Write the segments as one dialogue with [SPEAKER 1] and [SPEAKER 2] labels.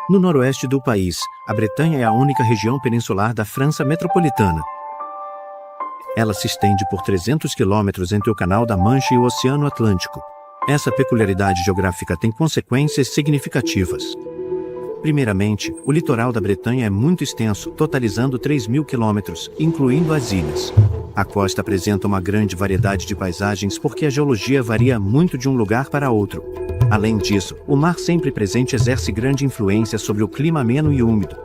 [SPEAKER 1] No noroeste do país, a Bretanha é a única região peninsular da França metropolitana. Ela se estende por 300 quilômetros entre o Canal da Mancha e o Oceano Atlântico. Essa peculiaridade geográfica tem consequências significativas. Primeiramente, o litoral da Bretanha é muito extenso, totalizando 3.000 quilômetros, incluindo as ilhas. A costa apresenta uma grande variedade de paisagens porque a geologia varia muito de um lugar para outro. Além disso, o mar sempre presente exerce grande influência sobre o clima ameno e úmido.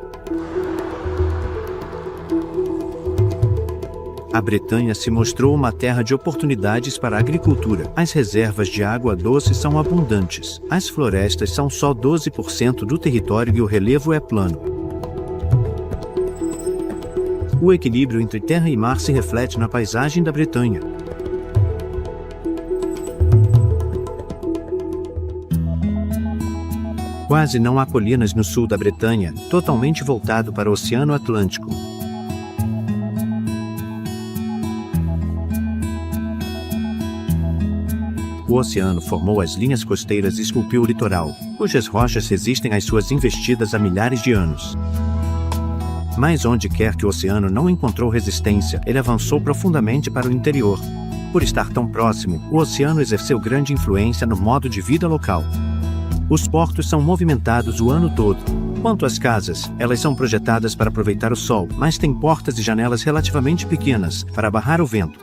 [SPEAKER 1] A Bretanha se mostrou uma terra de oportunidades para a agricultura. As reservas de água doce são abundantes. As florestas são só 12% do território e o relevo é plano. O equilíbrio entre terra e mar se reflete na paisagem da Bretanha. Quase não há colinas no sul da Bretanha, totalmente voltado para o Oceano Atlântico. O oceano formou as linhas costeiras e esculpiu o litoral, cujas rochas resistem às suas investidas há milhares de anos. Mas onde quer que o oceano não encontrou resistência, ele avançou profundamente para o interior. Por estar tão próximo, o oceano exerceu grande influência no modo de vida local. Os portos são movimentados o ano todo. Quanto às casas, elas são projetadas para aproveitar o sol, mas têm portas e janelas relativamente pequenas, para barrar o vento.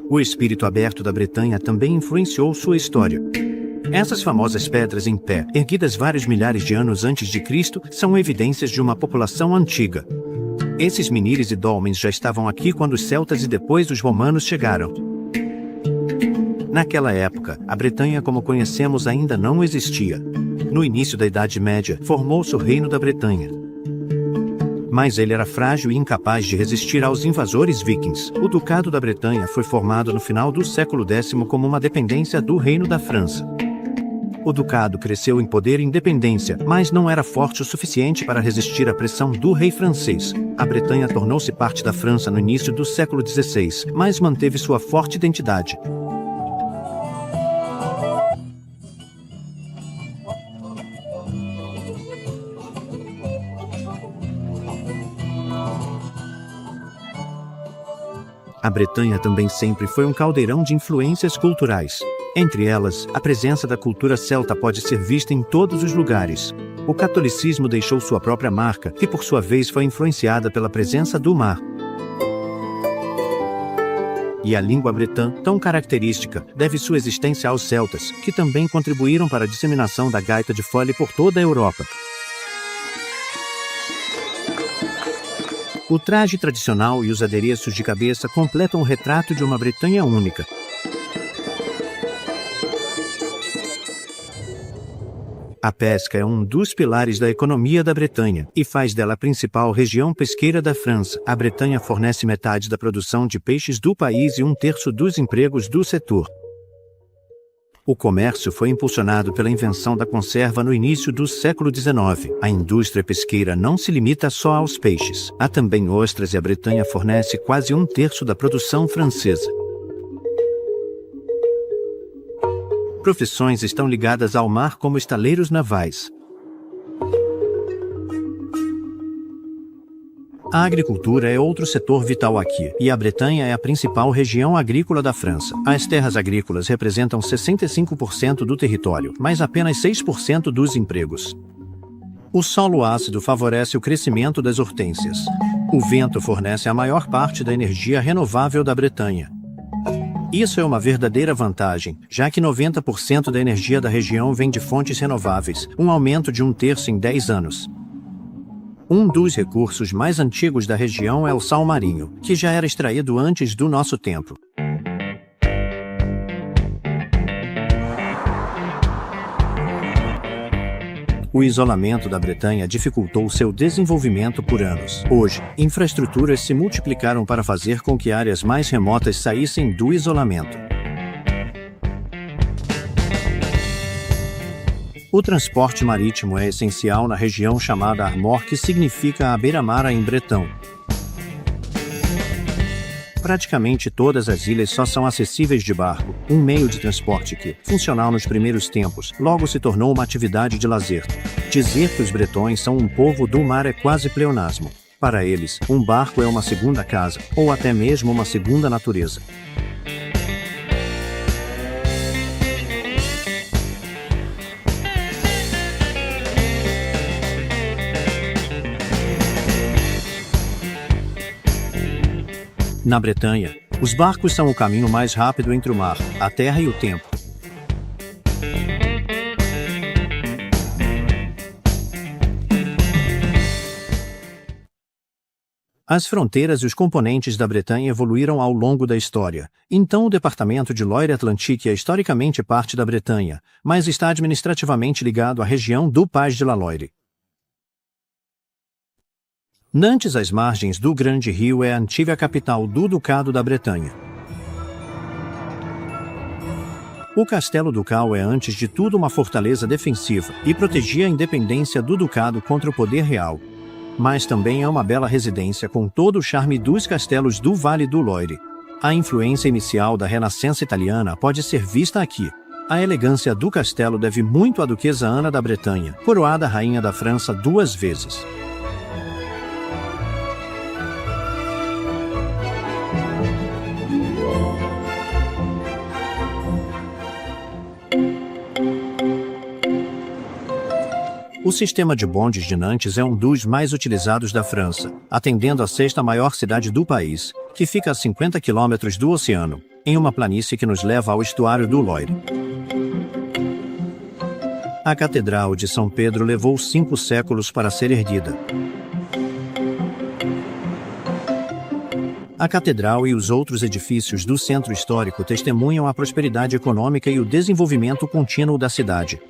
[SPEAKER 1] O espírito aberto da Bretanha também influenciou sua história. Essas famosas pedras em pé, erguidas vários milhares de anos antes de Cristo, são evidências de uma população antiga. Esses menires e dólmens já estavam aqui quando os celtas e depois os romanos chegaram. Naquela época, a Bretanha como conhecemos ainda não existia. No início da Idade Média, formou-se o Reino da Bretanha. Mas ele era frágil e incapaz de resistir aos invasores vikings. O Ducado da Bretanha foi formado no final do século X como uma dependência do Reino da França. O ducado cresceu em poder e independência, mas não era forte o suficiente para resistir à pressão do rei francês. A Bretanha tornou-se parte da França no início do século XVI, mas manteve sua forte identidade. A Bretanha também sempre foi um caldeirão de influências culturais. Entre elas, a presença da cultura celta pode ser vista em todos os lugares. O catolicismo deixou sua própria marca, que por sua vez foi influenciada pela presença do mar. E a língua bretã, tão característica, deve sua existência aos celtas, que também contribuíram para a disseminação da gaita de fole por toda a Europa. O traje tradicional e os adereços de cabeça completam o retrato de uma Bretanha única. A pesca é um dos pilares da economia da Bretanha e faz dela a principal região pesqueira da França. A Bretanha fornece metade da produção de peixes do país e 1/3 dos empregos do setor. O comércio foi impulsionado pela invenção da conserva no início do século XIX. A indústria pesqueira não se limita só aos peixes. Há também ostras e a Bretanha fornece quase 1/3 da produção francesa. Profissões estão ligadas ao mar como estaleiros navais. A agricultura é outro setor vital aqui, e a Bretanha é a principal região agrícola da França. As terras agrícolas representam 65% do território, mas apenas 6% dos empregos. O solo ácido favorece o crescimento das hortênsias. O vento fornece a maior parte da energia renovável da Bretanha. Isso é uma verdadeira vantagem, já que 90% da energia da região vem de fontes renováveis, um aumento de 1/3 em 10 anos. Um dos recursos mais antigos da região é o sal marinho, que já era extraído antes do nosso tempo. O isolamento da Bretanha dificultou seu desenvolvimento por anos. Hoje, infraestruturas se multiplicaram para fazer com que áreas mais remotas saíssem do isolamento. O transporte marítimo é essencial na região chamada Armor, que significa à beira-mar em bretão. Praticamente todas as ilhas só são acessíveis de barco, um meio de transporte que, funcional nos primeiros tempos, logo se tornou uma atividade de lazer. Dizer que os bretões são um povo do mar é quase pleonasmo. Para eles, um barco é uma segunda casa, ou até mesmo uma segunda natureza. Na Bretanha, os barcos são o caminho mais rápido entre o mar, a terra e o tempo. As fronteiras e os componentes da Bretanha evoluíram ao longo da história. Então o departamento de Loire-Atlantique é historicamente parte da Bretanha, mas está administrativamente ligado à região do Pays de la Loire. Nantes, às margens do Grande Rio, é a antiga capital do Ducado da Bretanha. O Castelo Ducal é antes de tudo uma fortaleza defensiva e protegia a independência do Ducado contra o poder real. Mas também é uma bela residência com todo o charme dos castelos do Vale do Loire. A influência inicial da Renascença italiana pode ser vista aqui. A elegância do castelo deve muito à duquesa Ana da Bretanha, coroada rainha da França 2 vezes. O sistema de bondes de Nantes é um dos mais utilizados da França, atendendo a 6ª maior cidade do país, que fica a 50 quilômetros do oceano, em uma planície que nos leva ao estuário do Loire. A Catedral de São Pedro levou 5 séculos para ser erguida. A catedral e os outros edifícios do centro histórico testemunham a prosperidade econômica e o desenvolvimento contínuo da cidade.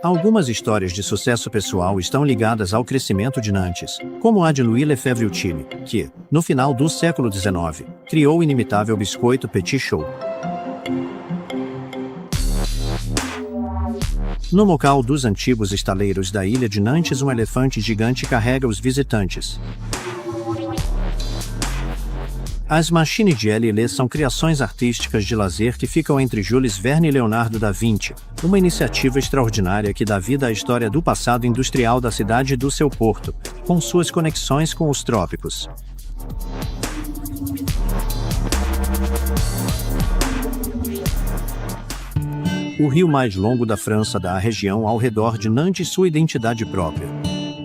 [SPEAKER 1] Algumas histórias de sucesso pessoal estão ligadas ao crescimento de Nantes, como a de Louis Lefebvre-Utile, que, no final do século XIX, criou o inimitável biscoito Petit Chou. No local dos antigos estaleiros da ilha de Nantes, um elefante gigante carrega os visitantes. As Machines de L.E. são criações artísticas de lazer que ficam entre Jules Verne e Leonardo da Vinci, uma iniciativa extraordinária que dá vida à história do passado industrial da cidade e do seu porto, com suas conexões com os trópicos. O rio mais longo da França dá à região ao redor de Nantes sua identidade própria.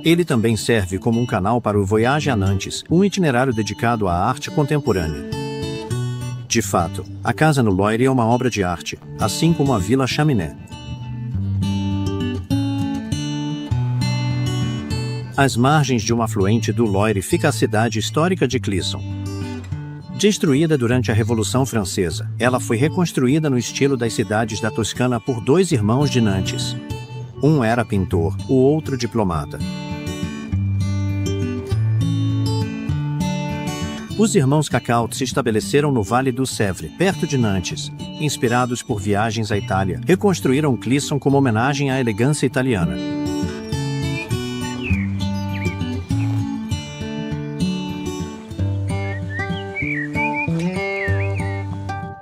[SPEAKER 1] Ele também serve como um canal para o Voyage a Nantes, um itinerário dedicado à arte contemporânea. De fato, a casa no Loire é uma obra de arte, assim como a Vila Chaminé. Às margens de um afluente do Loire fica a cidade histórica de Clisson. Destruída durante a Revolução Francesa, ela foi reconstruída no estilo das cidades da Toscana por 2 irmãos de Nantes. Um era pintor, o outro diplomata. Os irmãos Cacaut se estabeleceram no Vale do Sèvre, perto de Nantes. Inspirados por viagens à Itália, reconstruíram Clisson como homenagem à elegância italiana.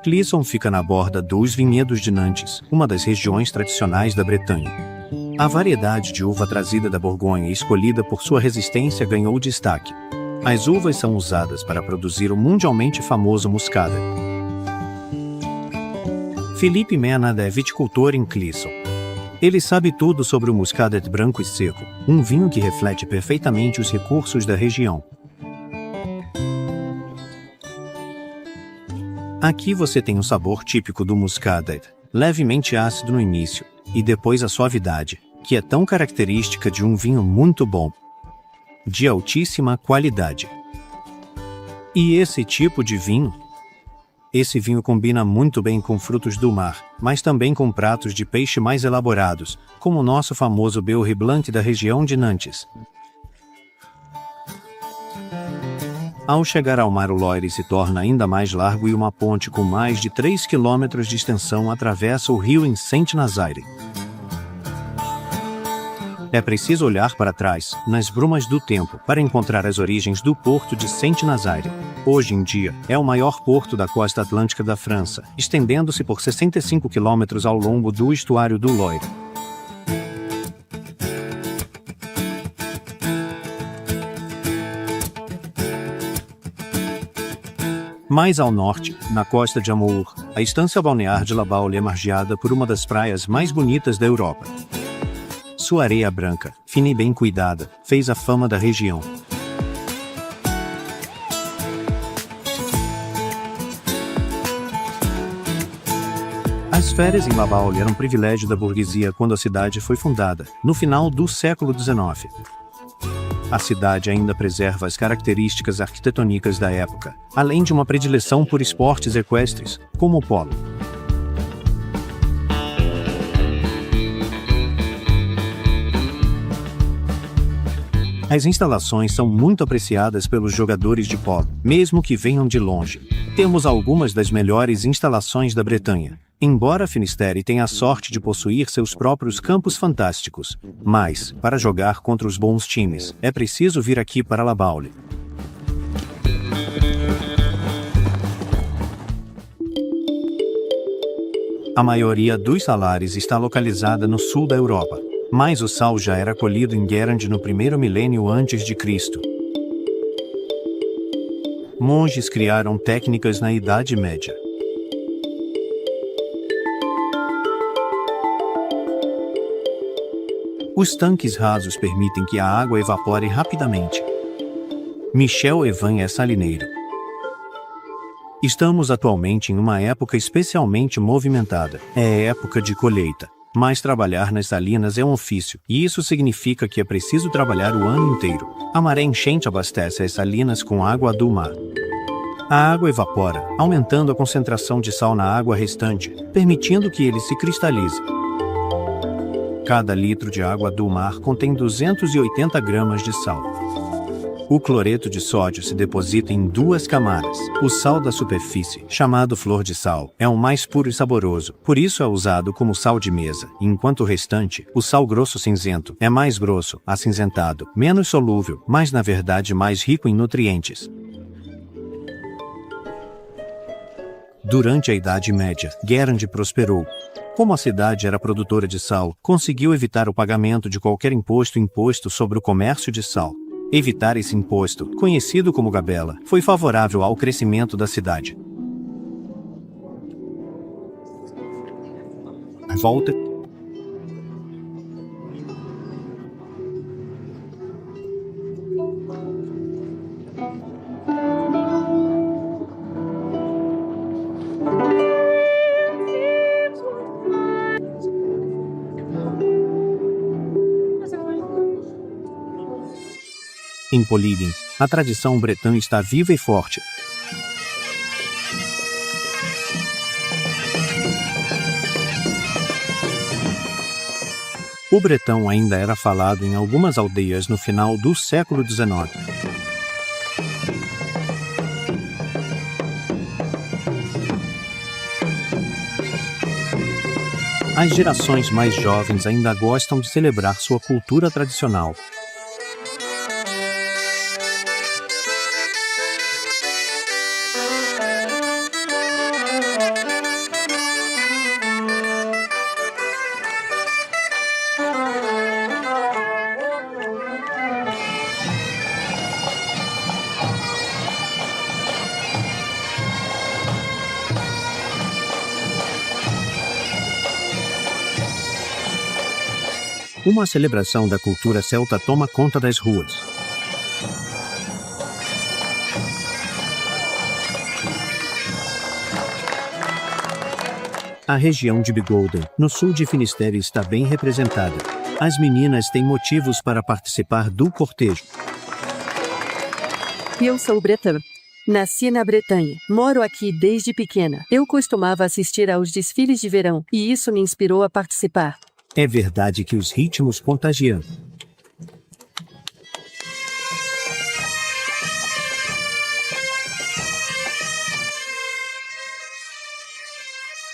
[SPEAKER 1] Clisson fica na borda dos vinhedos de Nantes, uma das regiões tradicionais da Bretanha. A variedade de uva trazida da Borgonha e escolhida por sua resistência ganhou destaque. As uvas são usadas para produzir o mundialmente famoso Muscadet. Philippe Menard é viticultor em Clisson. Ele sabe tudo sobre o Muscadet branco e seco, um vinho que reflete perfeitamente os recursos da região. Aqui você tem o sabor típico do Muscadet, levemente ácido no início, e depois a suavidade, que é tão característica de um vinho muito bom, de altíssima qualidade. E esse tipo de vinho? Esse vinho combina muito bem com frutos do mar, mas também com pratos de peixe mais elaborados, como o nosso famoso Beurre Blanc da região de Nantes. Ao chegar ao mar, o Loire se torna ainda mais largo e uma ponte com mais de 3 quilômetros de extensão atravessa o rio em Saint-Nazaire. É preciso olhar para trás, nas brumas do tempo, para encontrar as origens do porto de Saint-Nazaire. Hoje em dia, é o maior porto da costa atlântica da França, estendendo-se por 65 quilômetros ao longo do estuário do Loire. Mais ao norte, na costa de Amour, a estância balnear de La Baule é margeada por uma das praias mais bonitas da Europa. Sua areia branca, fina e bem cuidada, fez a fama da região. As férias em La Baule eram um privilégio da burguesia quando a cidade foi fundada, no final do século XIX. A cidade ainda preserva as características arquitetônicas da época, além de uma predileção por esportes equestres, como o polo. As instalações são muito apreciadas pelos jogadores de polo, mesmo que venham de longe. Temos algumas das melhores instalações da Bretanha. Embora Finisterre tenha a sorte de possuir seus próprios campos fantásticos, mas, para jogar contra os bons times, é preciso vir aqui para La Baule. A maioria dos salares está localizada no sul da Europa, mas o sal já era colhido em Guérande no primeiro milênio antes de Cristo. Monges criaram técnicas na Idade Média. Os tanques rasos permitem que a água evapore rapidamente. Michel Evan é salineiro. Estamos atualmente em uma época especialmente movimentada. É época de colheita. Mas trabalhar nas salinas é um ofício, e isso significa que é preciso trabalhar o ano inteiro. A maré enchente abastece as salinas com água do mar. A água evapora, aumentando a concentração de sal na água restante, permitindo que ele se cristalize. Cada litro de água do mar contém 280 gramas de sal. O cloreto de sódio se deposita em duas camadas. O sal da superfície, chamado flor de sal, é o mais puro e saboroso, por isso é usado como sal de mesa, enquanto o restante, o sal grosso cinzento, é mais grosso, acinzentado, menos solúvel, mas na verdade mais rico em nutrientes. Durante a Idade Média, Guérande prosperou. Como a cidade era produtora de sal, conseguiu evitar o pagamento de qualquer imposto sobre o comércio de sal. Evitar esse imposto, conhecido como gabela, foi favorável ao crescimento da cidade. Volta. Em Políben, a tradição bretã está viva e forte. O bretão ainda era falado em algumas aldeias no final do século XIX. As gerações mais jovens ainda gostam de celebrar sua cultura tradicional. Uma celebração da cultura celta toma conta das ruas. A região de Bigouden, no sul de Finisterre, está bem representada. As meninas têm motivos para participar do cortejo.
[SPEAKER 2] Eu sou bretã. Nasci na Bretanha. Moro aqui desde pequena. Eu costumava assistir aos desfiles de verão, e isso me inspirou a participar.
[SPEAKER 1] É verdade que os ritmos contagiam.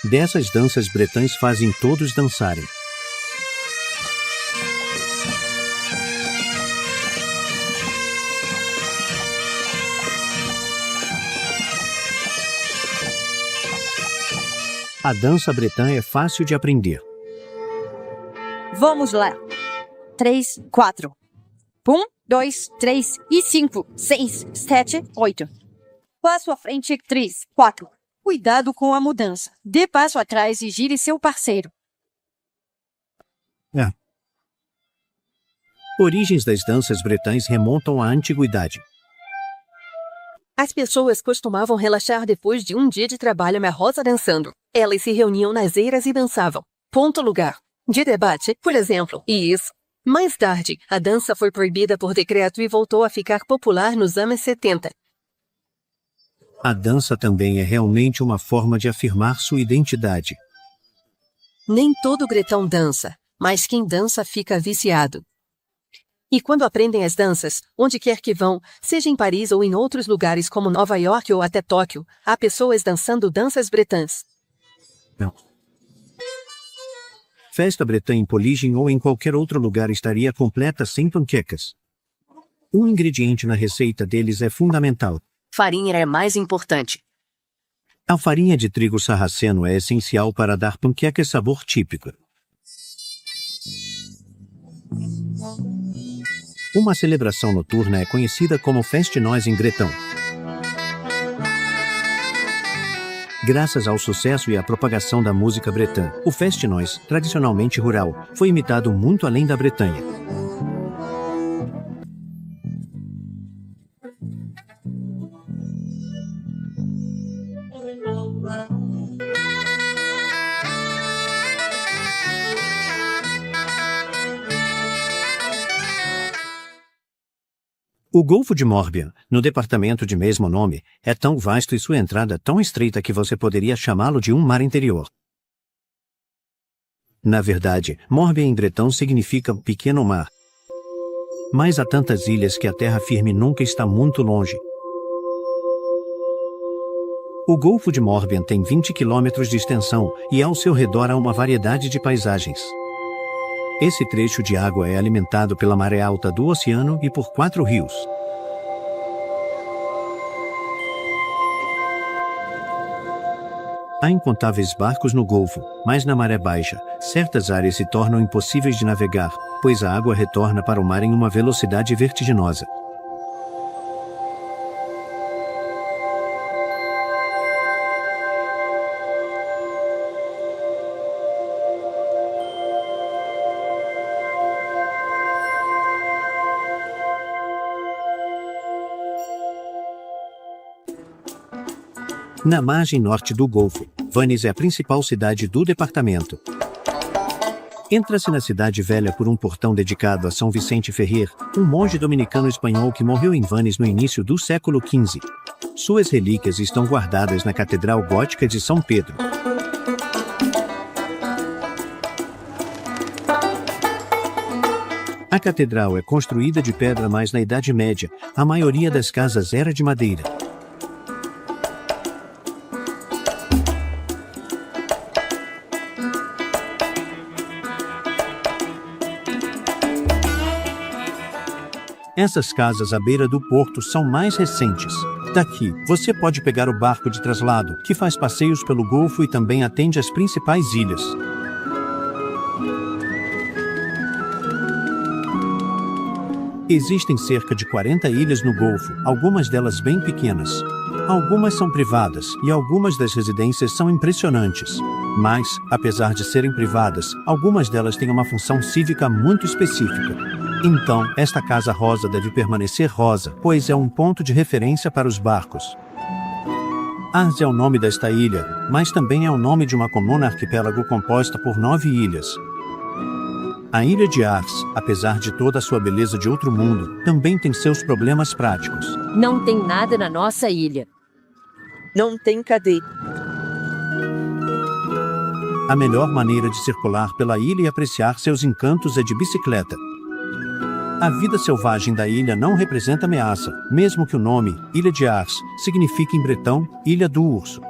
[SPEAKER 1] Dessas danças bretãs fazem todos dançarem. A dança bretã é fácil de aprender.
[SPEAKER 3] Vamos lá. 3, 4. 1, 2, 3 e 5, 6, 7, 8. Passo à frente, 3, 4. Cuidado com a mudança. Dê passo atrás e gire seu parceiro.
[SPEAKER 1] Origens das danças bretãs remontam à antiguidade.
[SPEAKER 2] As pessoas costumavam relaxar depois de um dia de trabalho na roça dançando. Elas se reuniam nas eiras e dançavam. Ponto lugar de debate, por exemplo, e isso. Mais tarde, a dança foi proibida por decreto e voltou a ficar popular nos anos 70.
[SPEAKER 1] A dança também é realmente uma forma de afirmar sua identidade.
[SPEAKER 2] Nem todo gretão dança, mas quem dança fica viciado. E quando aprendem as danças, onde quer que vão, seja em Paris ou em outros lugares como Nova York ou até Tóquio, há pessoas dançando danças bretãs.
[SPEAKER 1] Festa bretã em Poligem ou em qualquer outro lugar estaria completa sem panquecas. Um ingrediente na receita deles é fundamental.
[SPEAKER 2] Farinha é mais importante.
[SPEAKER 1] A farinha de trigo sarraceno é essencial para dar panquecas sabor típico. Uma celebração noturna é conhecida como Festinoz em bretão. Graças ao sucesso e à propagação da música bretã, o Festinoz, tradicionalmente rural, foi imitado muito além da Bretanha. O Golfo de Morbihan, no departamento de mesmo nome, é tão vasto e sua entrada tão estreita que você poderia chamá-lo de um mar interior. Na verdade, Morbihan em bretão significa pequeno mar. Mas há tantas ilhas que a terra firme nunca está muito longe. O Golfo de Morbihan tem 20 quilômetros de extensão e ao seu redor há uma variedade de paisagens. Esse trecho de água é alimentado pela maré alta do oceano e por 4 rios. Há incontáveis barcos no Golfo, mas na maré baixa, certas áreas se tornam impossíveis de navegar, pois a água retorna para o mar em uma velocidade vertiginosa. Na margem norte do Golfo, Vannes é a principal cidade do departamento. Entra-se na cidade velha por um portão dedicado a São Vicente Ferrer, um monge dominicano espanhol que morreu em Vannes no início do século XV. Suas relíquias estão guardadas na Catedral Gótica de São Pedro. A catedral é construída de pedra, mas na Idade Média, a maioria das casas era de madeira. Essas casas à beira do porto são mais recentes. Daqui, você pode pegar o barco de traslado, que faz passeios pelo Golfo e também atende às principais ilhas. Existem cerca de 40 ilhas no Golfo, algumas delas bem pequenas. Algumas são privadas e algumas das residências são impressionantes. Mas, apesar de serem privadas, algumas delas têm uma função cívica muito específica. Então, esta Casa Rosa deve permanecer rosa, pois é um ponto de referência para os barcos. Ars é o nome desta ilha, mas também é o nome de uma comuna arquipélago composta por 9 ilhas. A ilha de Ars, apesar de toda a sua beleza de outro mundo, também tem seus problemas práticos.
[SPEAKER 3] Não tem nada na nossa ilha.
[SPEAKER 2] Não tem cadeia.
[SPEAKER 1] A melhor maneira de circular pela ilha e apreciar seus encantos é de bicicleta. A vida selvagem da ilha não representa ameaça, mesmo que o nome, Ilha de Ars, signifique em bretão, Ilha do Urso.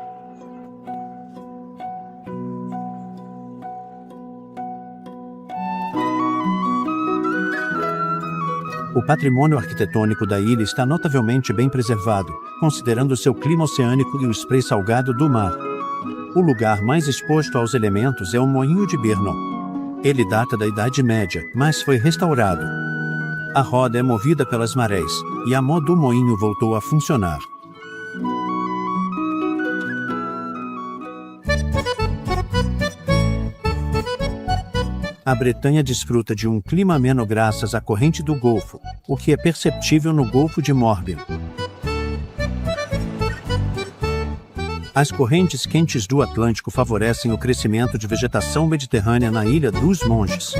[SPEAKER 1] O patrimônio arquitetônico da ilha está notavelmente bem preservado, considerando seu clima oceânico e o spray salgado do mar. O lugar mais exposto aos elementos é o Moinho de Birnon. Ele data da Idade Média, mas foi restaurado. A roda é movida pelas marés, e a mó do moinho voltou a funcionar. A Bretanha desfruta de um clima ameno graças à corrente do Golfo, o que é perceptível no Golfo de Morbihan. As correntes quentes do Atlântico favorecem o crescimento de vegetação mediterrânea na Ilha dos Monges.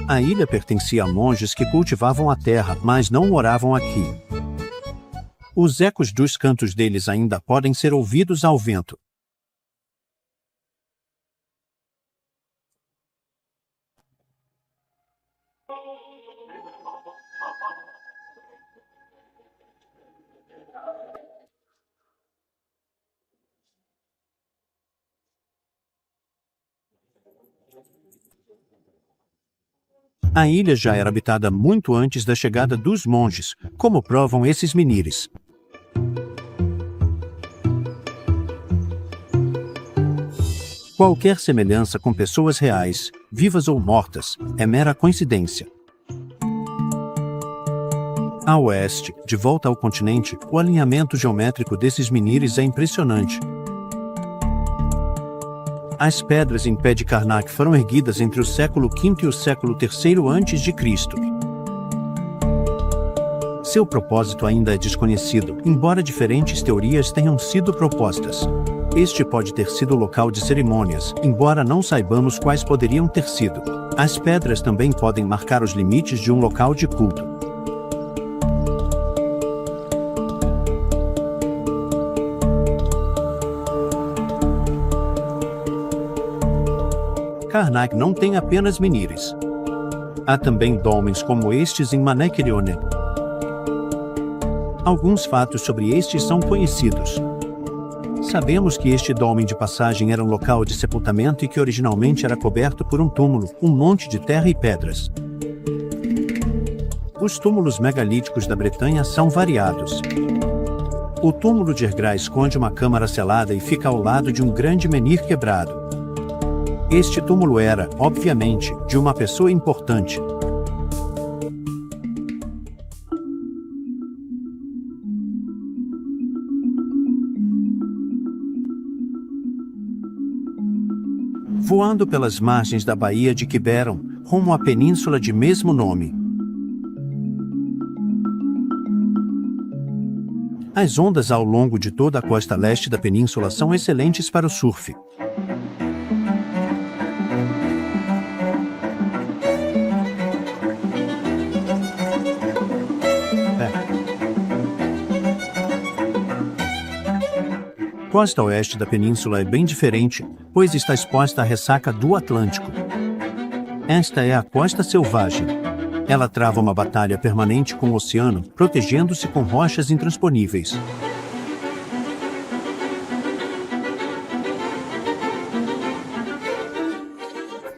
[SPEAKER 1] A ilha pertencia a monges que cultivavam a terra, mas não moravam aqui. Os ecos dos cantos deles ainda podem ser ouvidos ao vento. A ilha já era habitada muito antes da chegada dos monges, como provam esses menires. Qualquer semelhança com pessoas reais, vivas ou mortas, é mera coincidência. A oeste, de volta ao continente, o alinhamento geométrico desses menires é impressionante. As pedras em pé de Karnak foram erguidas entre o século V e o século III a.C. Seu propósito ainda é desconhecido, embora diferentes teorias tenham sido propostas. Este pode ter sido local de cerimônias, embora não saibamos quais poderiam ter sido. As pedras também podem marcar os limites de um local de culto. Karnak não tem apenas menires. Há também dolmens como estes em Manekerione. Alguns fatos sobre estes são conhecidos. Sabemos que este dolmen de passagem era um local de sepultamento e que originalmente era coberto por um túmulo, um monte de terra e pedras. Os túmulos megalíticos da Bretanha são variados. O túmulo de Ergra esconde uma câmara selada e fica ao lado de um grande menhir quebrado. Este túmulo era, obviamente, de uma pessoa importante. Voando pelas margens da Baía de Quiberon, rumo à península de mesmo nome. As ondas ao longo de toda a costa leste da península são excelentes para o surf. Costa oeste da península é bem diferente, pois está exposta à ressaca do Atlântico. Esta é a costa selvagem. Ela trava uma batalha permanente com o oceano, protegendo-se com rochas intransponíveis.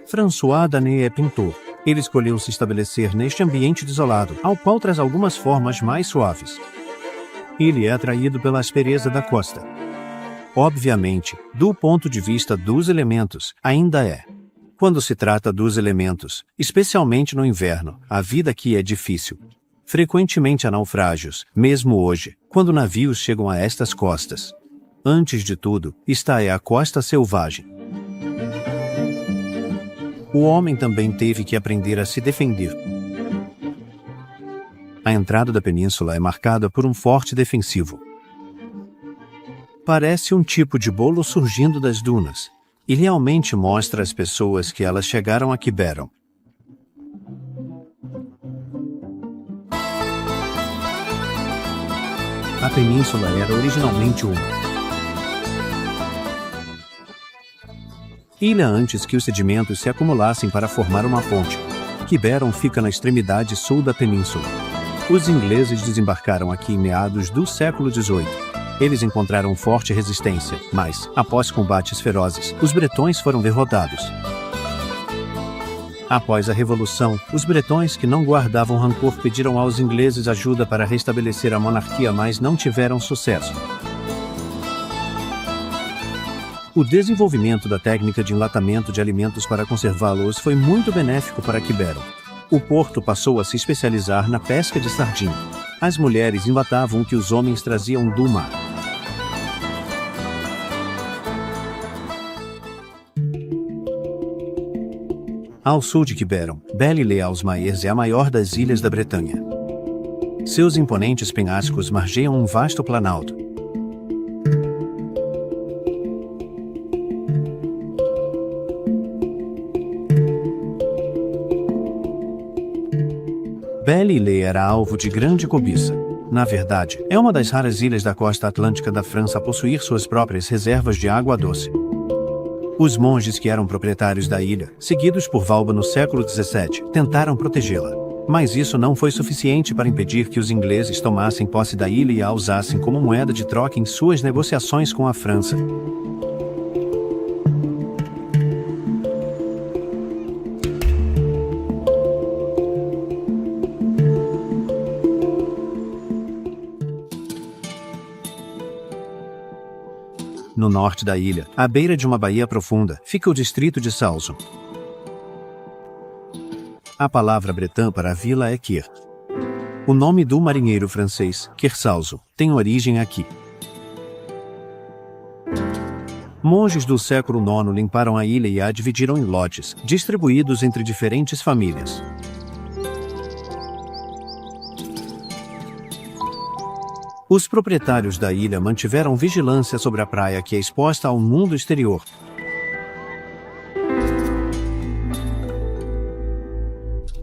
[SPEAKER 1] François Danet é pintor. Ele escolheu se estabelecer neste ambiente desolado, ao qual traz algumas formas mais suaves. Ele é atraído pela aspereza da costa. Obviamente, do ponto de vista dos elementos, ainda é. Quando se trata dos elementos, especialmente no inverno, a vida aqui é difícil. Frequentemente há naufrágios, mesmo hoje, quando navios chegam a estas costas. Antes de tudo, esta é a costa selvagem. O homem também teve que aprender a se defender. A entrada da península é marcada por um forte defensivo. Parece um tipo de bolo surgindo das dunas, e realmente mostra às pessoas que elas chegaram a Quiberon. A península era originalmente uma ilha antes que os sedimentos se acumulassem para formar uma fonte. Quiberon fica na extremidade sul da península. Os ingleses desembarcaram aqui em meados do século XVIII. Eles encontraram forte resistência, mas, após combates ferozes, os bretões foram derrotados. Após a Revolução, os bretões que não guardavam rancor pediram aos ingleses ajuda para restabelecer a monarquia, mas não tiveram sucesso. O desenvolvimento da técnica de enlatamento de alimentos para conservá-los foi muito benéfico para Quiberon. O porto passou a se especializar na pesca de sardinha. As mulheres enlatavam o que os homens traziam do mar. Ao sul de Quiberon, Belle-Île-aux-Marais é a maior das ilhas da Bretanha. Seus imponentes penhascos margeiam um vasto planalto. Belle-Île era alvo de grande cobiça. Na verdade, é uma das raras ilhas da costa atlântica da França a possuir suas próprias reservas de água doce. Os monges que eram proprietários da ilha, seguidos por Valba no século XVII, tentaram protegê-la. Mas isso não foi suficiente para impedir que os ingleses tomassem posse da ilha e a usassem como moeda de troca em suas negociações com a França. No norte da ilha, à beira de uma baía profunda, fica o distrito de Salzon. A palavra bretã para a vila é Quer. O nome do marinheiro francês, Kersauson, tem origem aqui. Monges do século IX limparam a ilha e a dividiram em lotes, distribuídos entre diferentes famílias. Os proprietários da ilha mantiveram vigilância sobre a praia que é exposta ao mundo exterior.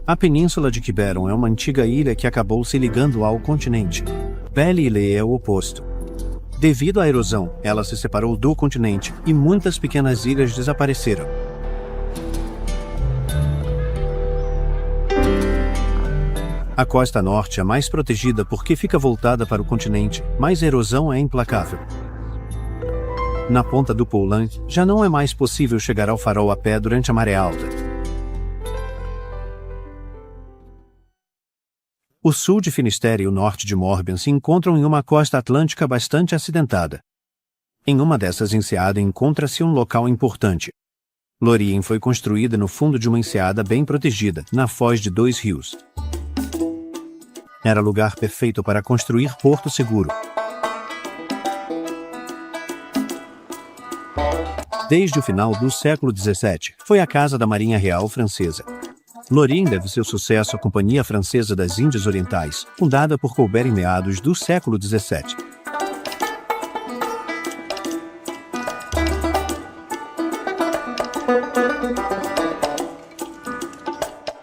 [SPEAKER 1] A península de Quiberon é uma antiga ilha que acabou se ligando ao continente. Belle-Île é o oposto. Devido à erosão, ela se separou do continente e muitas pequenas ilhas desapareceram. A costa norte é mais protegida porque fica voltada para o continente, mas a erosão é implacável. Na ponta do Poulan, já não é mais possível chegar ao farol a pé durante a maré alta. O sul de Finisterre e o norte de Morbihan se encontram em uma costa atlântica bastante acidentada. Em uma dessas enseadas encontra-se um local importante. Lorient foi construída no fundo de uma enseada bem protegida, na foz de 2 rios. Era lugar perfeito para construir porto seguro. Desde o final do século XVII, foi a casa da Marinha Real Francesa. Lorient deve seu sucesso à Companhia Francesa das Índias Orientais, fundada por Colbert em meados do século XVII.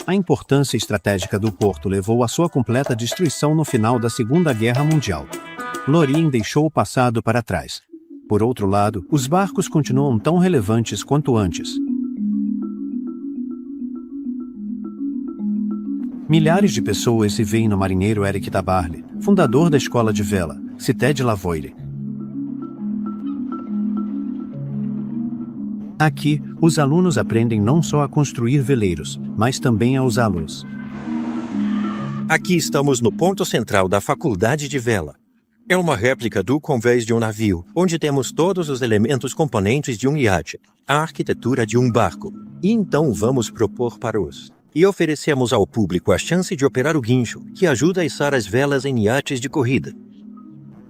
[SPEAKER 1] A importância estratégica do porto levou à sua completa destruição no final da Segunda Guerra Mundial. Lorient deixou o passado para trás. Por outro lado, os barcos continuam tão relevantes quanto antes. Milhares de pessoas se veem no marinheiro Éric Tabarly, fundador da escola de vela, Cité de Lavoire. Aqui, os alunos aprendem não só a construir veleiros, mas também a usá-los.
[SPEAKER 4] Aqui estamos no ponto central da Faculdade de Vela. É uma réplica do convés de um navio, onde temos todos os elementos componentes de um iate, a arquitetura de um barco. E então vamos propor para os... E oferecemos ao público a chance de operar o guincho, que ajuda a içar as velas em iates de corrida.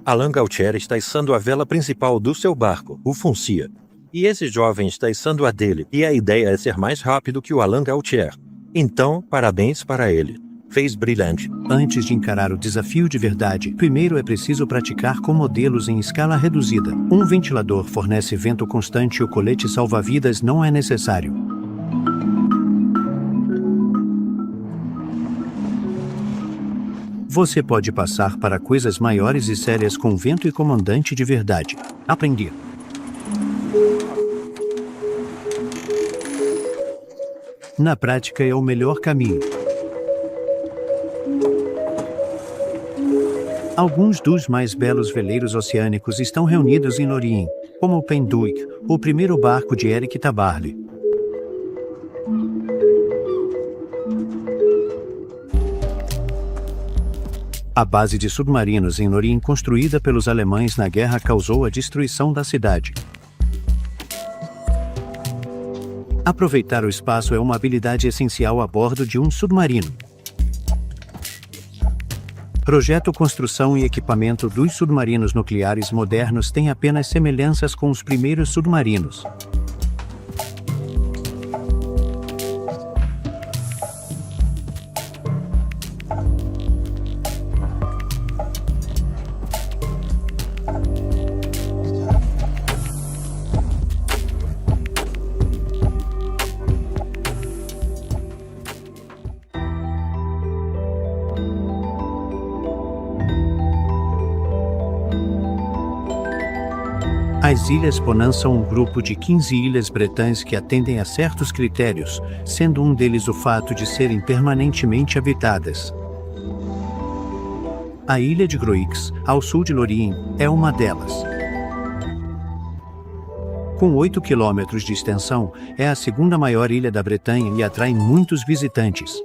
[SPEAKER 4] Alain Gautier está içando a vela principal do seu barco, o Foncia. E esse jovem está içando a dele, e a ideia é ser mais rápido que o Alain Gautier. Então, parabéns para ele. Fez brilhante.
[SPEAKER 1] Antes de encarar o desafio de verdade, primeiro é preciso praticar com modelos em escala reduzida. Um ventilador fornece vento constante e o colete salva-vidas não é necessário. Você pode passar para coisas maiores e sérias com vento e comandante de verdade. Aprender. Na prática é o melhor caminho. Alguns dos mais belos veleiros oceânicos estão reunidos em Lorient, como o Penduic, o primeiro barco de Éric Tabarly. A base de submarinos em Lorient construída pelos alemães na guerra causou a destruição da cidade. Aproveitar o espaço é uma habilidade essencial a bordo de um submarino. Projeto, construção e equipamento dos submarinos nucleares modernos têm apenas semelhanças com os primeiros submarinos. As Ilhas Bonan são um grupo de 15 ilhas bretãs que atendem a certos critérios, sendo um deles o fato de serem permanentemente habitadas. A ilha de Groix, ao sul de Lorient, é uma delas. Com 8 quilômetros de extensão, é a segunda maior ilha da Bretanha e atrai muitos visitantes.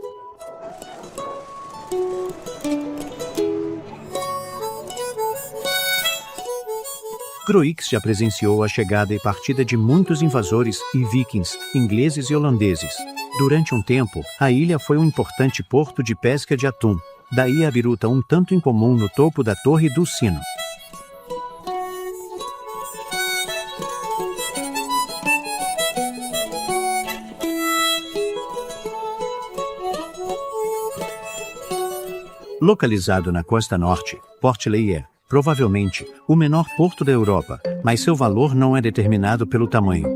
[SPEAKER 1] Groix já presenciou a chegada e partida de muitos invasores e vikings, ingleses e holandeses. Durante um tempo, a ilha foi um importante porto de pesca de atum. Daí a biruta um tanto incomum no topo da Torre do Sino. Localizado na costa norte, Port-Ley é, provavelmente, o menor porto da Europa, mas seu valor não é determinado pelo tamanho.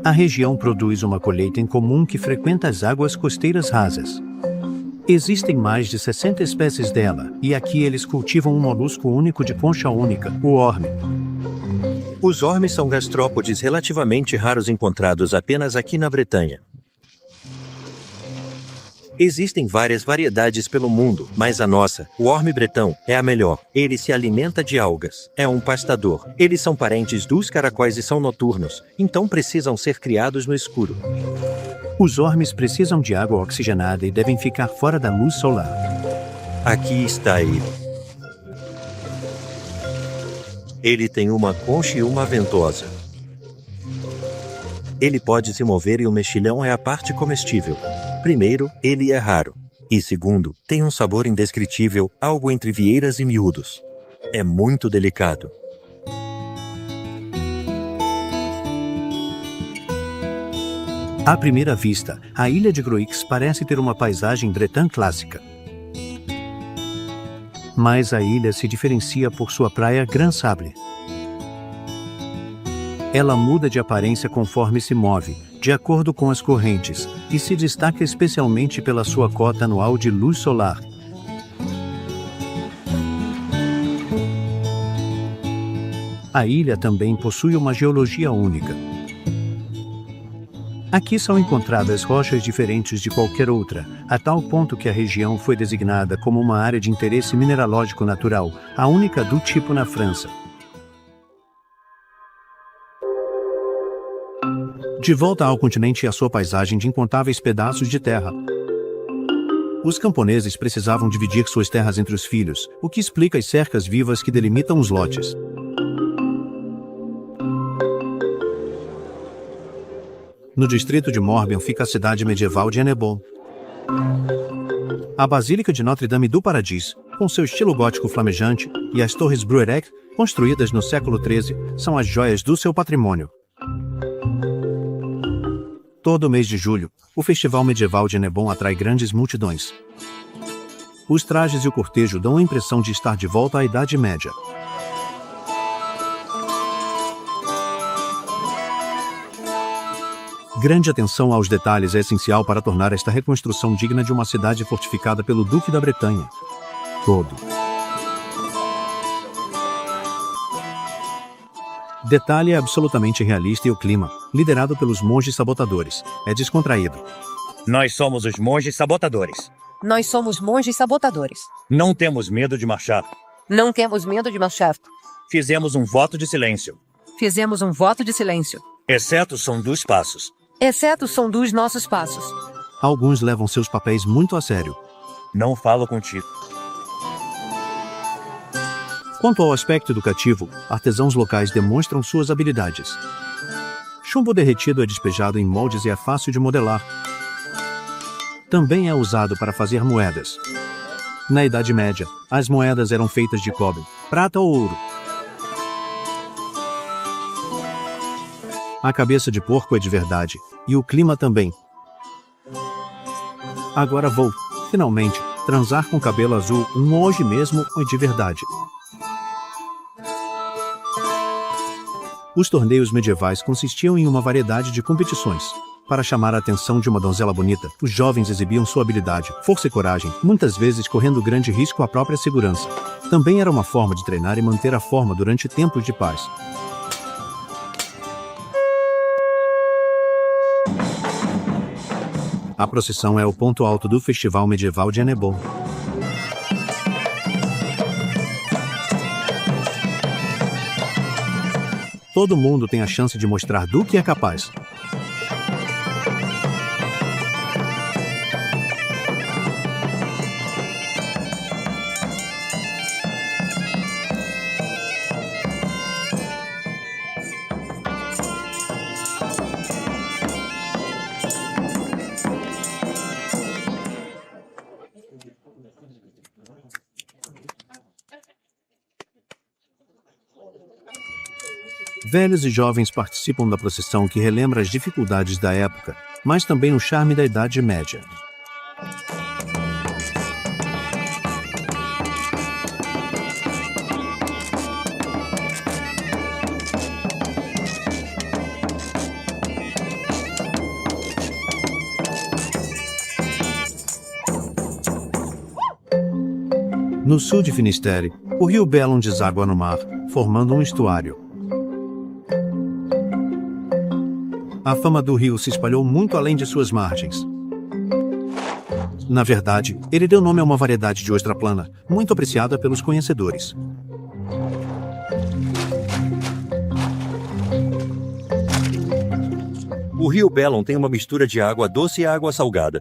[SPEAKER 1] A região produz uma colheita em comum que frequenta as águas costeiras rasas. Existem mais de 60 espécies dela, e aqui eles cultivam um molusco único de concha única, o orme.
[SPEAKER 4] Os ormes são gastrópodes relativamente raros encontrados apenas aqui na Bretanha. Existem várias variedades pelo mundo, mas a nossa, o orme bretão, é a melhor. Ele se alimenta de algas. É um pastador. Eles são parentes dos caracóis e são noturnos, então precisam ser criados no escuro.
[SPEAKER 1] Os ormes precisam de água oxigenada e devem ficar fora da luz solar.
[SPEAKER 4] Aqui está ele. Ele tem uma concha e uma ventosa. Ele pode se mover e o mexilhão é a parte comestível. Primeiro, ele é raro. E segundo, tem um sabor indescritível, algo entre vieiras e miúdos. É muito delicado.
[SPEAKER 1] À primeira vista, a ilha de Groix parece ter uma paisagem bretã clássica. Mas a ilha se diferencia por sua praia Grand Sable. Ela muda de aparência conforme se move, de acordo com as correntes, e se destaca especialmente pela sua cota anual de luz solar. A ilha também possui uma geologia única. Aqui são encontradas rochas diferentes de qualquer outra, a tal ponto que a região foi designada como uma área de interesse mineralógico natural, a única do tipo na França. De volta ao continente e à sua paisagem de incontáveis pedaços de terra. Os camponeses precisavam dividir suas terras entre os filhos, o que explica as cercas vivas que delimitam os lotes. No distrito de Morbihan fica a cidade medieval de Hennebon. A Basílica de Notre-Dame do Paradis, com seu estilo gótico flamejante, e as torres Bruerec, construídas no século XIII, são as joias do seu patrimônio. Todo mês de julho, o Festival Medieval de Hennebon atrai grandes multidões. Os trajes e o cortejo dão a impressão de estar de volta à Idade Média. Grande atenção aos detalhes é essencial para tornar esta reconstrução digna de uma cidade fortificada pelo Duque da Bretanha. Todo. Detalhe é absolutamente realista e o clima, liderado pelos monges sabotadores, é descontraído.
[SPEAKER 5] Nós somos os monges sabotadores.
[SPEAKER 3] Nós somos monges sabotadores.
[SPEAKER 5] Não temos medo de marchar.
[SPEAKER 3] Não temos medo de marchar.
[SPEAKER 5] Fizemos um voto de silêncio.
[SPEAKER 3] Fizemos um voto de silêncio.
[SPEAKER 5] Exceto o som dos passos.
[SPEAKER 3] Exceto o som dos nossos passos.
[SPEAKER 1] Alguns levam seus papéis muito a sério.
[SPEAKER 5] Não falo contigo.
[SPEAKER 1] Quanto ao aspecto educativo, artesãos locais demonstram suas habilidades. Chumbo derretido é despejado em moldes e é fácil de modelar. Também é usado para fazer moedas. Na Idade Média, as moedas eram feitas de cobre, prata ou ouro. A cabeça de porco é de verdade, e o clima também. Agora vou, finalmente, transar com cabelo azul hoje mesmo é de verdade. Os torneios medievais consistiam em uma variedade de competições. Para chamar a atenção de uma donzela bonita, os jovens exibiam sua habilidade, força e coragem, muitas vezes correndo grande risco à própria segurança. Também era uma forma de treinar e manter a forma durante tempos de paz. A procissão é o ponto alto do Festival Medieval de Hennebon. Todo mundo tem a chance de mostrar do que é capaz. Velhos e jovens participam da procissão que relembra as dificuldades da época, mas também o charme da Idade Média. No sul de Finisterre, o rio Bellon deságua no mar, formando um estuário. A fama do rio se espalhou muito além de suas margens. Na verdade, ele deu nome a uma variedade de ostra plana, muito apreciada pelos conhecedores.
[SPEAKER 4] O rio Bellon tem uma mistura de água doce e água salgada.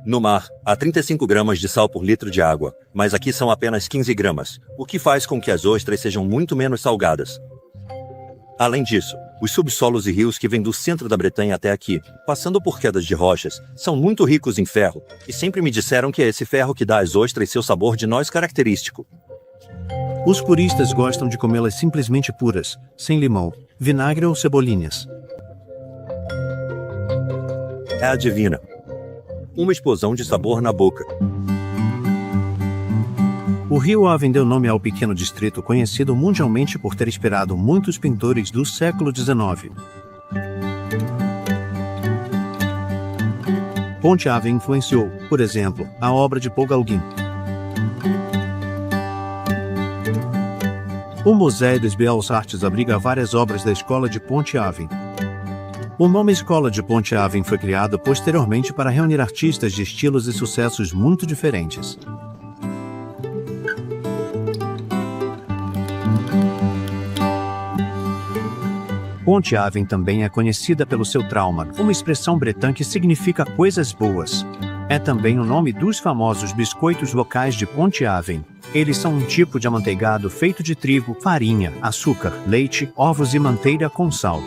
[SPEAKER 4] No mar, há 35 gramas de sal por litro de água, mas aqui são apenas 15 gramas, o que faz com que as ostras sejam muito menos salgadas. Além disso, os subsolos e rios que vêm do centro da Bretanha até aqui, passando por quedas de rochas, são muito ricos em ferro, e sempre me disseram que é esse ferro que dá às ostras seu sabor de noz característico.
[SPEAKER 1] Os puristas gostam de comê-las simplesmente puras, sem limão, vinagre ou cebolinhas.
[SPEAKER 4] É a divina. Uma explosão de sabor na boca.
[SPEAKER 1] O rio Avon deu nome ao pequeno distrito conhecido mundialmente por ter inspirado muitos pintores do século XIX. Ponte Avon influenciou, por exemplo, a obra de Paul Gauguin. O Musée des Beaux-Arts abriga várias obras da Escola de Ponte Avon. O nome Escola de Ponte Avon foi criado posteriormente para reunir artistas de estilos e sucessos muito diferentes. Ponte Avon também é conhecida pelo seu trauma, uma expressão bretã que significa coisas boas. É também o nome dos famosos biscoitos locais de Ponte Avon. Eles são um tipo de amanteigado feito de trigo, farinha, açúcar, leite, ovos e manteiga com sal.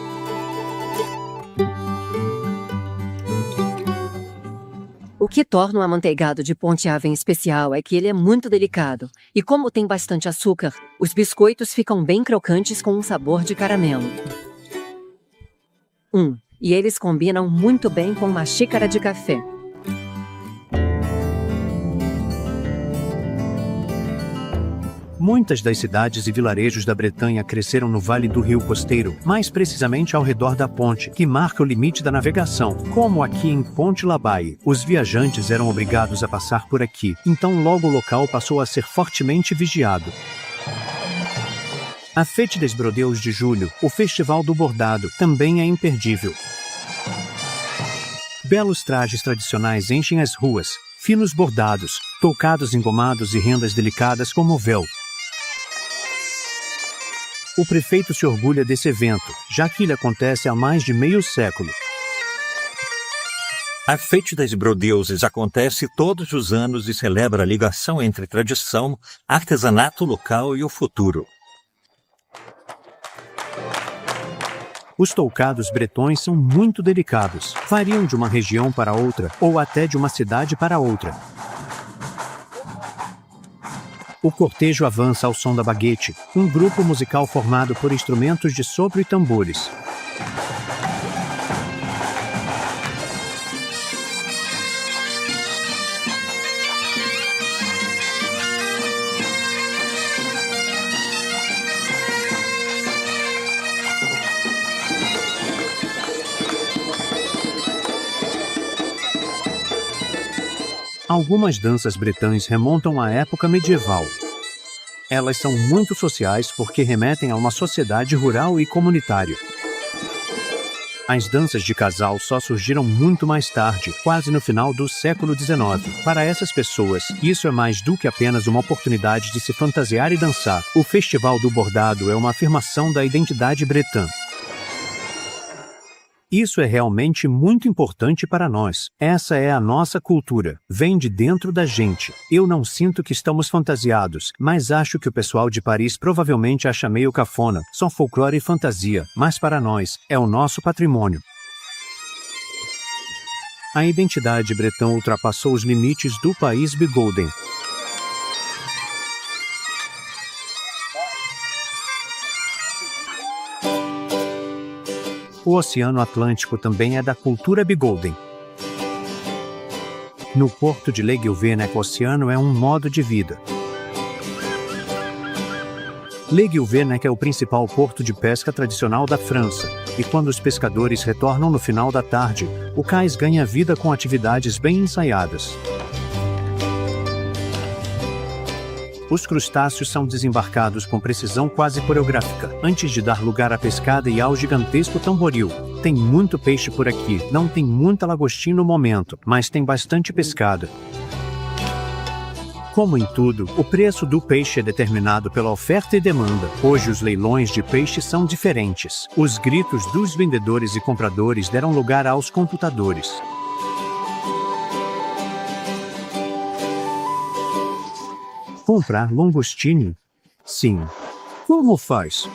[SPEAKER 2] O que torna o amanteigado de Ponte Avon especial é que ele é muito delicado, e como tem bastante açúcar, os biscoitos ficam bem crocantes com um sabor de caramelo. E eles combinam muito bem com uma xícara de café.
[SPEAKER 1] Muitas das cidades e vilarejos da Bretanha cresceram no Vale do Rio Costeiro, mais precisamente ao redor da ponte, que marca o limite da navegação. Como aqui em Pont-l'Abeille, os viajantes eram obrigados a passar por aqui, então logo o local passou a ser fortemente vigiado. A Fête des Brodeaux de julho, o Festival do Bordado, também é imperdível. Belos trajes tradicionais enchem as ruas, finos bordados, toucados engomados e rendas delicadas como o véu. O prefeito se orgulha desse evento, já que ele acontece há mais de meio século.
[SPEAKER 4] A Fête des Brodeaux acontece todos os anos e celebra a ligação entre tradição, artesanato local e o futuro.
[SPEAKER 1] Os toucados bretões são muito delicados, variam de uma região para outra ou até de uma cidade para outra. O cortejo avança ao som da baguete, um grupo musical formado por instrumentos de sopro e tambores. Algumas danças bretãs remontam à época medieval. Elas são muito sociais porque remetem a uma sociedade rural e comunitária. As danças de casal só surgiram muito mais tarde, quase no final do século XIX. Para essas pessoas, isso é mais do que apenas uma oportunidade de se fantasiar e dançar. O Festival do Bordado é uma afirmação da identidade bretã. Isso é realmente muito importante para nós. Essa é a nossa cultura. Vem de dentro da gente. Eu não sinto que estamos fantasiados, mas acho que o pessoal de Paris provavelmente acha meio cafona. Só folclore e fantasia, mas para nós, é o nosso patrimônio. A identidade bretã ultrapassou os limites do país Bigouden. O Oceano Atlântico também é da cultura Bigouden. No porto de Le Guilvenec, o oceano é um modo de vida. Le Guilvenec é o principal porto de pesca tradicional da França, e quando os pescadores retornam no final da tarde, o cais ganha vida com atividades bem ensaiadas. Os crustáceos são desembarcados com precisão quase coreográfica, antes de dar lugar à pescada e ao gigantesco tamboril. Tem muito peixe por aqui, não tem muita lagostim no momento, mas tem bastante pescada. Como em tudo, o preço do peixe é determinado pela oferta e demanda. Hoje os leilões de peixe são diferentes. Os gritos dos vendedores e compradores deram lugar aos computadores. Comprar longostine? Sim. Como faz?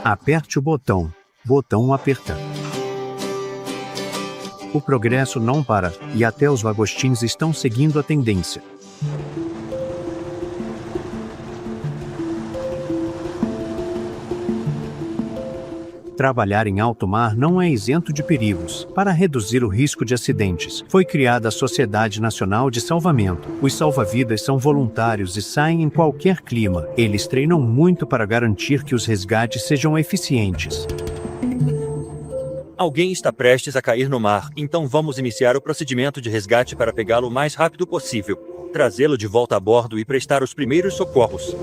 [SPEAKER 1] Aperte o botão. Botão apertar. O progresso não para, e até os lagostins estão seguindo a tendência. Trabalhar em alto mar não é isento de perigos. Para reduzir o risco de acidentes, foi criada a Sociedade Nacional de Salvamento. Os salva-vidas são voluntários e saem em qualquer clima. Eles treinam muito para garantir que os resgates sejam eficientes.
[SPEAKER 4] Alguém está prestes a cair no mar, então vamos iniciar o procedimento de resgate para pegá-lo o mais rápido possível, trazê-lo de volta a bordo e prestar os primeiros socorros.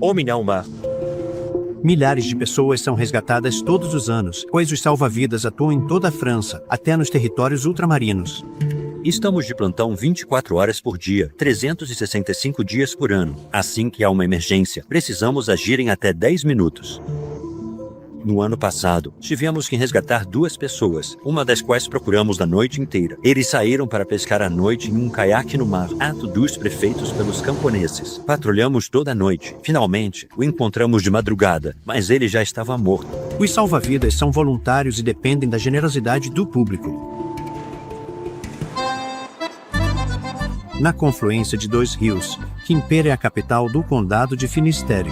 [SPEAKER 4] Homem ao mar.
[SPEAKER 1] Milhares de pessoas são resgatadas todos os anos, pois os salva-vidas atuam em toda a França, até nos territórios ultramarinos.
[SPEAKER 4] Estamos de plantão 24 horas por dia, 365 dias por ano. Assim que há uma emergência, precisamos agir em até 10 minutos. No ano passado, tivemos que resgatar 2 pessoas, uma das quais procuramos a noite inteira. Eles saíram para pescar à noite em um caiaque no mar, ato dos prefeitos pelos camponeses. Patrulhamos toda a noite. Finalmente, o encontramos de madrugada, mas ele já estava morto.
[SPEAKER 1] Os salva-vidas são voluntários e dependem da generosidade do público. Na confluência de 2 rios, Quimper é a capital do condado de Finistère.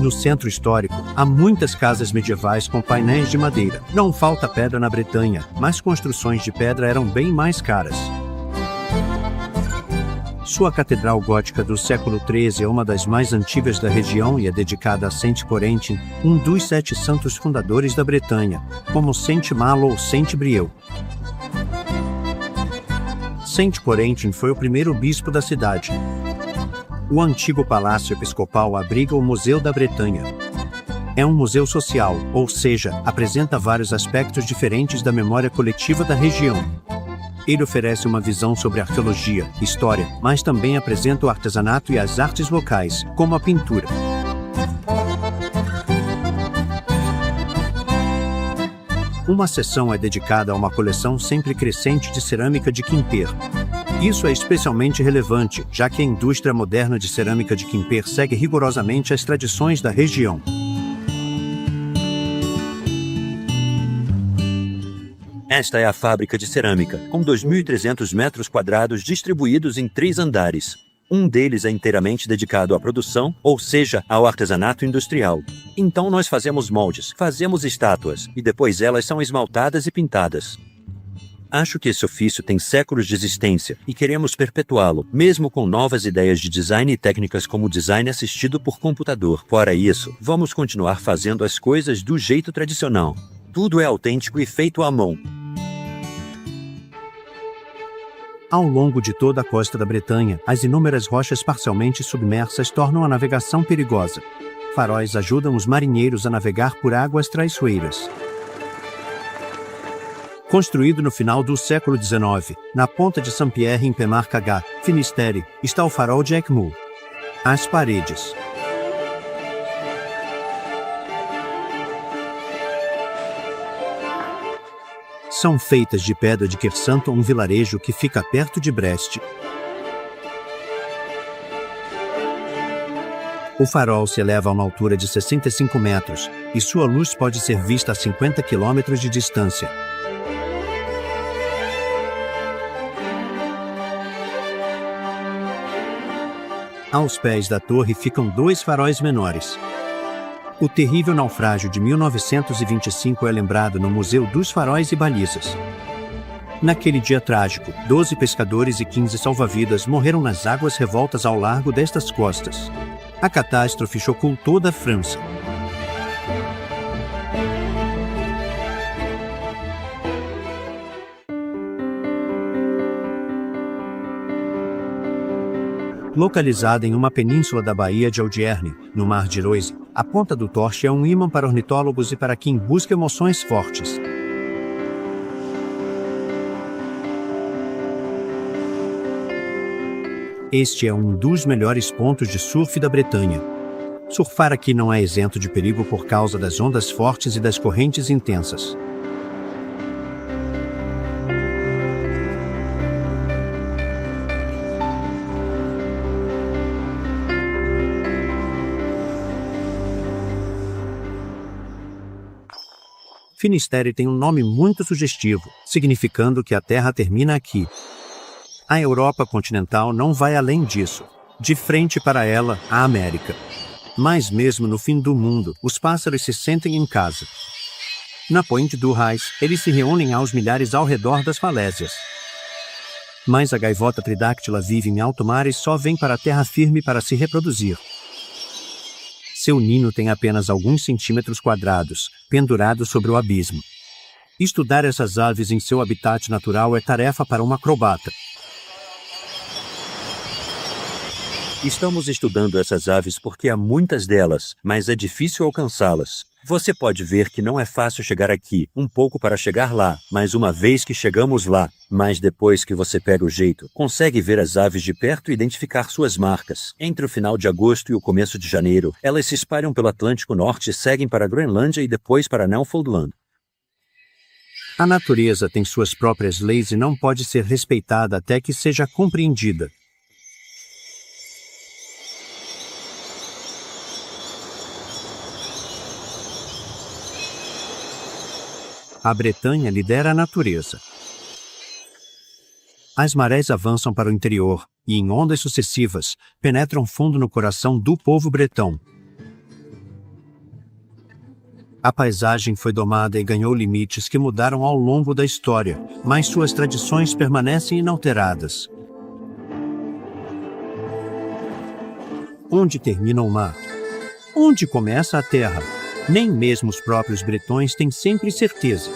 [SPEAKER 1] No centro histórico, há muitas casas medievais com painéis de madeira. Não falta pedra na Bretanha, mas construções de pedra eram bem mais caras. Sua catedral gótica do século XIII é uma das mais antigas da região e é dedicada a Saint-Corentin, um dos 7 santos fundadores da Bretanha, como Saint-Malo ou Saint-Brieuc. Saint-Corentin foi o primeiro bispo da cidade. O antigo palácio episcopal abriga o Museu da Bretanha. É um museu social, ou seja, apresenta vários aspectos diferentes da memória coletiva da região. Ele oferece uma visão sobre arqueologia, história, mas também apresenta o artesanato e as artes locais, como a pintura. Uma seção é dedicada a uma coleção sempre crescente de cerâmica de Quimper. Isso é especialmente relevante, já que a indústria moderna de cerâmica de Quimper segue rigorosamente as tradições da região.
[SPEAKER 4] Esta é a fábrica de cerâmica, com 2.300 metros quadrados distribuídos em 3 andares. Um deles é inteiramente dedicado à produção, ou seja, ao artesanato industrial. Então nós fazemos moldes, fazemos estátuas, e depois elas são esmaltadas e pintadas. Acho que esse ofício tem séculos de existência e queremos perpetuá-lo, mesmo com novas ideias de design e técnicas como design assistido por computador. Fora isso, vamos continuar fazendo as coisas do jeito tradicional. Tudo é autêntico e feito à mão.
[SPEAKER 1] Ao longo de toda a costa da Bretanha, as inúmeras rochas parcialmente submersas tornam a navegação perigosa. Faróis ajudam os marinheiros a navegar por águas traiçoeiras. Construído no final do século XIX, na ponta de Saint-Pierre em Pemarcagat, Finisterre, está o farol de Eckmühl. As paredes. São feitas de pedra de Quersanton, um vilarejo que fica perto de Brest. O farol se eleva a uma altura de 65 metros, e sua luz pode ser vista a 50 quilômetros de distância. Aos pés da torre ficam 2 faróis menores. O terrível naufrágio de 1925 é lembrado no Museu dos Faróis e Balizas. Naquele dia trágico, 12 pescadores e 15 salva-vidas morreram nas águas revoltas ao largo destas costas. A catástrofe chocou toda a França. Localizada em uma península da Baía de Audierne, no Mar de Roise, a Ponta do Torche é um imã para ornitólogos e para quem busca emoções fortes. Este é um dos melhores pontos de surf da Bretanha. Surfar aqui não é isento de perigo por causa das ondas fortes e das correntes intensas. Finisterre tem um nome muito sugestivo, significando que a Terra termina aqui. A Europa continental não vai além disso. De frente para ela, a América. Mas mesmo no fim do mundo, os pássaros se sentem em casa. Na Pointe du Reis, eles se reúnem aos milhares ao redor das falésias. Mas a gaivota tridáctila vive em alto mar e só vem para a terra firme para se reproduzir. Seu ninho tem apenas alguns centímetros quadrados, pendurado sobre o abismo. Estudar essas aves em seu habitat natural é tarefa para um acrobata.
[SPEAKER 4] Estamos estudando essas aves porque há muitas delas, mas é difícil alcançá-las. Você pode ver que não é fácil chegar aqui, um pouco para chegar lá, mas uma vez que chegamos lá, mas depois que você pega o jeito, consegue ver as aves de perto e identificar suas marcas. Entre o final de agosto e o começo de janeiro, elas se espalham pelo Atlântico Norte e seguem para a Groenlândia e depois para Newfoundland.
[SPEAKER 1] A natureza tem suas próprias leis e não pode ser respeitada até que seja compreendida. A Bretanha lidera a natureza. As marés avançam para o interior e, em ondas sucessivas, penetram fundo no coração do povo bretão. A paisagem foi domada e ganhou limites que mudaram ao longo da história, mas suas tradições permanecem inalteradas. Onde termina o mar? Onde começa a terra? Nem mesmo os próprios bretões têm sempre certeza.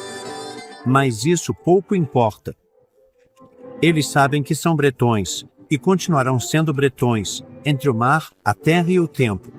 [SPEAKER 1] Mas isso pouco importa. Eles sabem que são bretões e continuarão sendo bretões, entre o mar, a terra e o tempo.